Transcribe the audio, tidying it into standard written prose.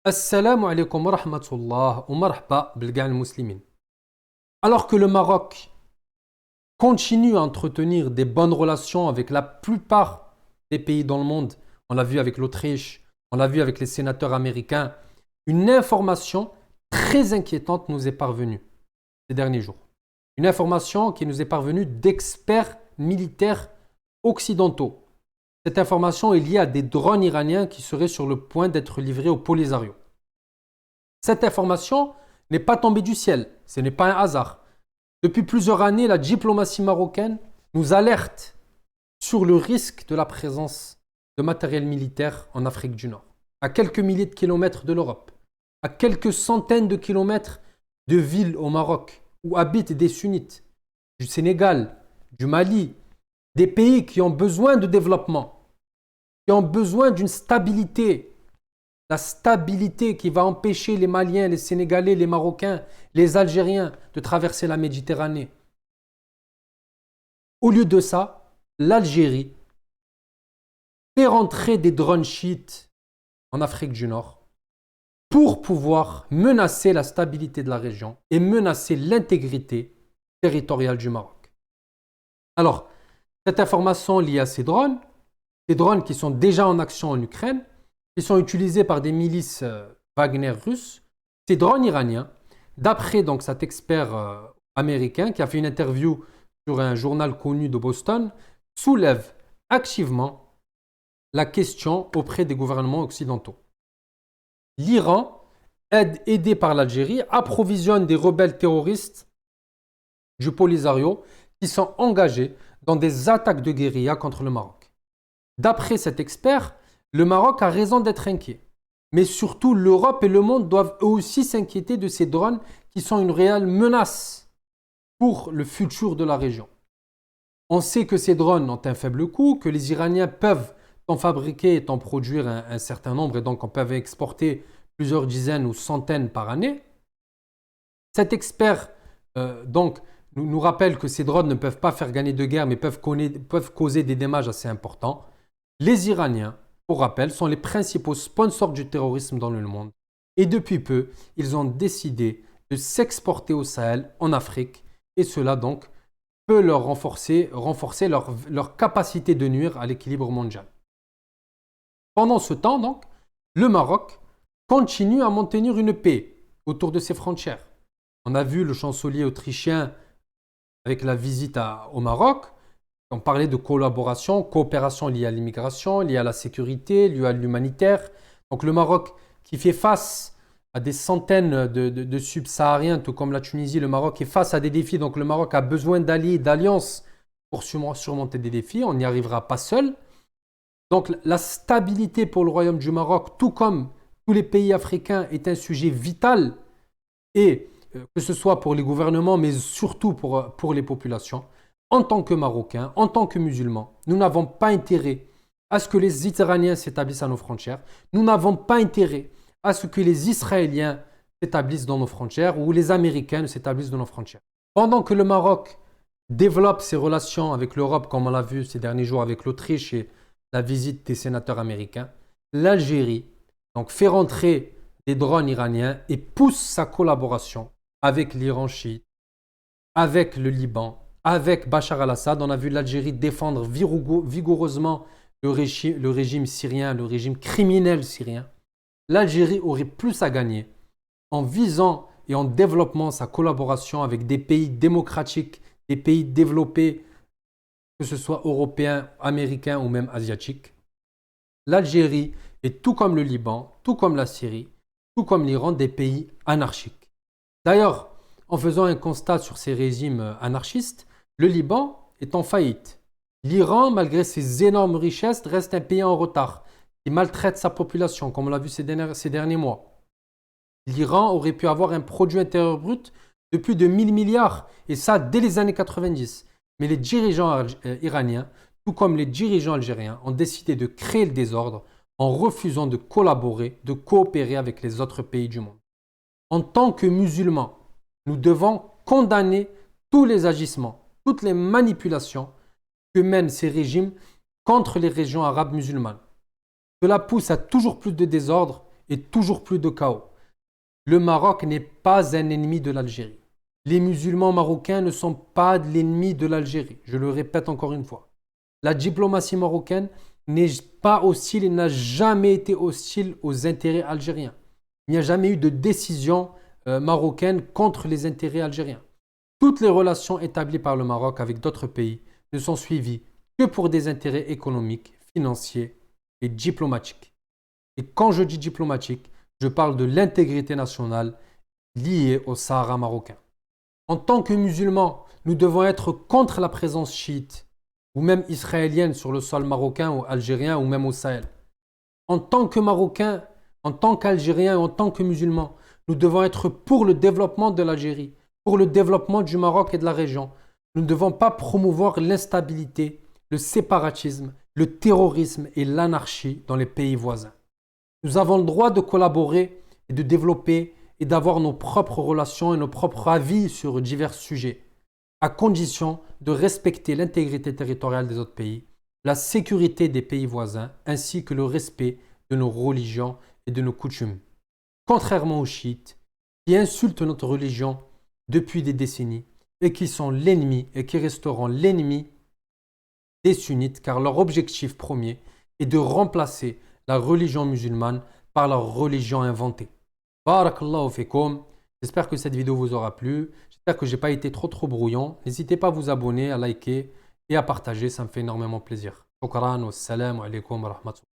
Assalamu alaikum wa rahmatullah wa marhaba bilga al-muslimin. Alors que le Maroc continue à entretenir des bonnes relations avec la plupart des pays dans le monde, on l'a vu avec l'Autriche, on l'a vu avec les sénateurs américains, une information très inquiétante nous est parvenue ces derniers jours. Une information qui nous est parvenue d'experts militaires occidentaux. Cette information est liée à des drones iraniens qui seraient sur le point d'être livrés au Polisario. Cette information n'est pas tombée du ciel, ce n'est pas un hasard. Depuis plusieurs années, la diplomatie marocaine nous alerte sur le risque de la présence de matériel militaire en Afrique du Nord, à quelques milliers de kilomètres de l'Europe, à quelques centaines de kilomètres de villes au Maroc où habitent des sunnites, du Sénégal, du Mali, des pays qui ont besoin de développement, qui ont besoin d'une stabilité. La stabilité qui va empêcher les Maliens, les Sénégalais, les Marocains, les Algériens de traverser la Méditerranée. Au lieu de ça, l'Algérie fait rentrer des drones chiites en Afrique du Nord pour pouvoir menacer la stabilité de la région et menacer l'intégrité territoriale du Maroc. Alors, cette information liée à ces drones qui sont déjà en action en Ukraine, qui sont utilisés par des milices Wagner russes, ces drones iraniens, d'après donc cet expert américain qui a fait une interview sur un journal connu de Boston, soulèvent activement la question auprès des gouvernements occidentaux. L'Iran, aidé par l'Algérie, approvisionne des rebelles terroristes du Polisario qui sont engagés dans des attaques de guérilla contre le Maroc. D'après cet expert, le Maroc a raison d'être inquiet. Mais surtout, l'Europe et le monde doivent eux aussi s'inquiéter de ces drones qui sont une réelle menace pour le futur de la région. On sait que ces drones ont un faible coût, que les Iraniens peuvent en fabriquer et en produire un certain nombre et donc on peut exporter plusieurs dizaines ou centaines par année. Cet expert nous rappelle que ces drones ne peuvent pas faire gagner de guerre mais peuvent causer des dommages assez importants. Les Iraniens, pour rappel, sont les principaux sponsors du terrorisme dans le monde. Et depuis peu, ils ont décidé de s'exporter au Sahel, en Afrique. Et cela donc peut leur renforcer leur capacité de nuire à l'équilibre mondial. Pendant ce temps, donc, le Maroc continue à maintenir une paix autour de ses frontières. On a vu le chancelier autrichien avec la visite au Maroc. On parlait de collaboration, coopération liée à l'immigration, liée à la sécurité, liée à l'humanitaire. Donc le Maroc qui fait face à des centaines de subsahariens, tout comme la Tunisie, le Maroc est face à des défis. Donc le Maroc a besoin d'alliés, d'alliances pour surmonter des défis. On n'y arrivera pas seul. Donc la stabilité pour le Royaume du Maroc, tout comme tous les pays africains, est un sujet vital. Et que ce soit pour les gouvernements, mais surtout pour les populations. En tant que Marocains, en tant que musulmans, nous n'avons pas intérêt à ce que les Iraniens s'établissent à nos frontières. Nous n'avons pas intérêt à ce que les Israéliens s'établissent dans nos frontières ou les Américains s'établissent dans nos frontières. Pendant que le Maroc développe ses relations avec l'Europe, comme on l'a vu ces derniers jours avec l'Autriche et la visite des sénateurs américains, l'Algérie donc, fait rentrer des drones iraniens et pousse sa collaboration avec l'Iran chiite, avec le Liban, avec Bachar al-Assad. On a vu l'Algérie défendre vigoureusement le régime syrien, le régime criminel syrien. L'Algérie aurait plus à gagner en visant et en développant sa collaboration avec des pays démocratiques, des pays développés, que ce soit européens, américains ou même asiatiques. L'Algérie est tout comme le Liban, tout comme la Syrie, tout comme l'Iran, des pays anarchiques. D'ailleurs, en faisant un constat sur ces régimes anarchistes, le Liban est en faillite. L'Iran, malgré ses énormes richesses, reste un pays en retard qui maltraite sa population, comme on l'a vu ces derniers mois. L'Iran aurait pu avoir un produit intérieur brut de plus de 1000 milliards, et ça dès les années 90. Mais les dirigeants iraniens, tout comme les dirigeants algériens, ont décidé de créer le désordre en refusant de collaborer, de coopérer avec les autres pays du monde. En tant que musulmans, nous devons condamner tous les agissements, toutes les manipulations que mènent ces régimes contre les régions arabes musulmanes. Cela pousse à toujours plus de désordre et toujours plus de chaos. Le Maroc n'est pas un ennemi de l'Algérie. Les musulmans marocains ne sont pas l'ennemi de l'Algérie. Je le répète encore une fois. La diplomatie marocaine n'est pas hostile et n'a jamais été hostile aux intérêts algériens. Il n'y a jamais eu de décision marocaine contre les intérêts algériens. Toutes les relations établies par le Maroc avec d'autres pays ne sont suivies que pour des intérêts économiques, financiers et diplomatiques. Et quand je dis diplomatique, je parle de l'intégrité nationale liée au Sahara marocain. En tant que musulmans, nous devons être contre la présence chiite ou même israélienne sur le sol marocain ou algérien ou même au Sahel. En tant que Marocains, en tant qu'Algériens et en tant que musulmans, nous devons être pour le développement de l'Algérie, pour le développement du Maroc et de la région. Nous ne devons pas promouvoir l'instabilité, le séparatisme, le terrorisme et l'anarchie dans les pays voisins. Nous avons le droit de collaborer et de développer et d'avoir nos propres relations et nos propres avis sur divers sujets, à condition de respecter l'intégrité territoriale des autres pays, la sécurité des pays voisins, ainsi que le respect de nos religions et de nos coutumes. Contrairement aux chiites, qui insultent notre religion depuis des décennies et qui sont l'ennemi et qui resteront l'ennemi des sunnites, car leur objectif premier est de remplacer la religion musulmane par leur religion inventée. Barakallahu fikum. J'espère que cette vidéo vous aura plu. J'espère que je n'ai pas été trop brouillon. N'hésitez pas à vous abonner, à liker et à partager. Ça me fait énormément plaisir. Shukran wa salam alaikum wa rahmatullahi.